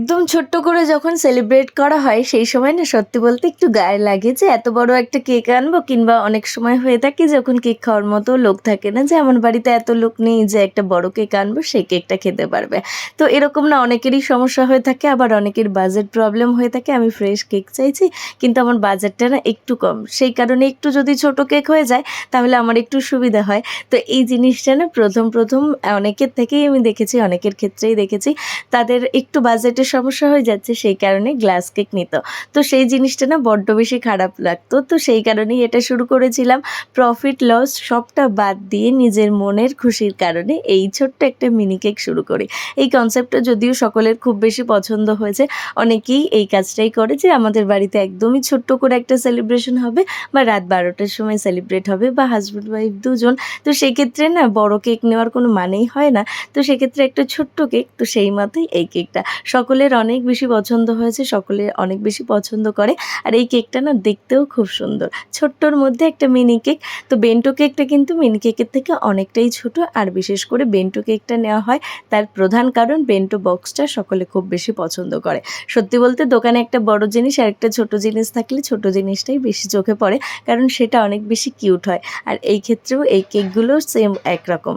একদম ছোট্ট করে যখন সেলিব্রেট করা হয় সেই সময় না সত্যি বলতে একটু গায়ে লাগে যে এত বড় একটা কেক আনবো, কিংবা অনেক সময় হয়ে থাকে যখন কেক খাওয়ার মতো লোক থাকে না, যে আমার বাড়িতে এত লোক নেই যে একটা বড় কেক আনবো সেই কেকটা খেতে পারবে। তো এরকম না অনেকেরই সমস্যা হয়ে থাকে, আবার অনেকের বাজেট প্রবলেম হয়ে থাকে। আমি ফ্রেশ কেক চাইছি কিন্তু আমার বাজেটটা না একটু কম, সেই কারণে একটু যদি ছোট কেক হয়ে যায় তাহলে আমার একটু সুবিধা হয়। তো এই জিনিসটা না প্রথম অনেকের থেকেই আমি দেখেছি, অনেকের ক্ষেত্রেই দেখেছি তাদের একটু বাজেটের সমস্যা হয়ে যাচ্ছে, সেই কারণে গ্লাস কেক নিত। তো সেই জিনিসটা না বড্ড বেশি খারাপ লাগতো। তো সেই কারণেই এটা শুরু করেছিলাম। প্রফিট লস সবটা বাদ দিয়ে নিজের মনের খুশির কারণে এই ছোট্ট একটা মিনি কেক শুরু করি। এই কনসেপ্টটা যদিও সকলের খুব বেশি পছন্দ হয়েছে। অনেকেই এই কাজটাই করে যে আমাদের বাড়িতে একদমই ছোট্ট করে একটা সেলিব্রেশন হবে, বা রাত 12টার সময় সেলিব্রেট হবে, বা হাজব্যান্ড ওয়াইফ দুজন। তো সেক্ষেত্রে না বড় কেক নেওয়ার কোনো মানেই হয় না। তো সেক্ষেত্রে একটা ছোট্ট কেক, তো সেই মতোই এই কেকটা সকলের অনেক বেশি পছন্দ হয়েছে, সকলে অনেক বেশি পছন্দ করে। আর এই কেকটা না দেখতেও খুব সুন্দর, ছোট্টর মধ্যে একটা মিনি কেক। তো বেন্টো কেকটা কিন্তু মিনি কেকের থেকে অনেকটাই ছোট, আর বিশেষ করে বেন্টো কেকটা নেওয়া হয় তার প্রধান কারণ বেন্টো বক্সটা সকলে খুব বেশি পছন্দ করে। সত্যি বলতে দোকানে একটা বড় জিনিস আর একটা ছোট জিনিস থাকলে ছোট জিনিসটাই বেশি চোখে পড়ে, কারণ সেটা অনেক বেশি কিউট হয়। আর এই ক্ষেত্রেও এই কেকগুলো সেম একরকম,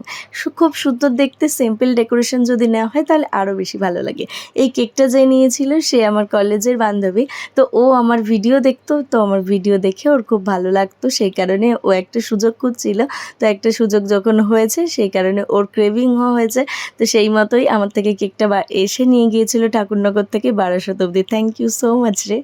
খুব সুন্দর দেখতে। সিম্পল ডেকোরেশন যদি নেওয়া হয় তাহলে আরও বেশি ভালো লাগে। এই কেকটা যে নিয়েছিল সে আমার কলেজের বান্ধবী। তো ও আমার ভিডিও দেখতো, তো আমার ভিডিও দেখে ওর খুব ভালো লাগতো, সেই কারণে ও একটা সুযোগ খুঁজছিল। তো একটা সুযোগ যখন হয়েছে সেই কারণে ওর ক্রেভিংও হয়েছে। তো সেই মতোই আমার থেকে কেকটা এসে নিয়ে গিয়েছিল ঠাকুরনগর থেকে বারাসাত অবধি। থ্যাংক ইউ সো মাচ রে।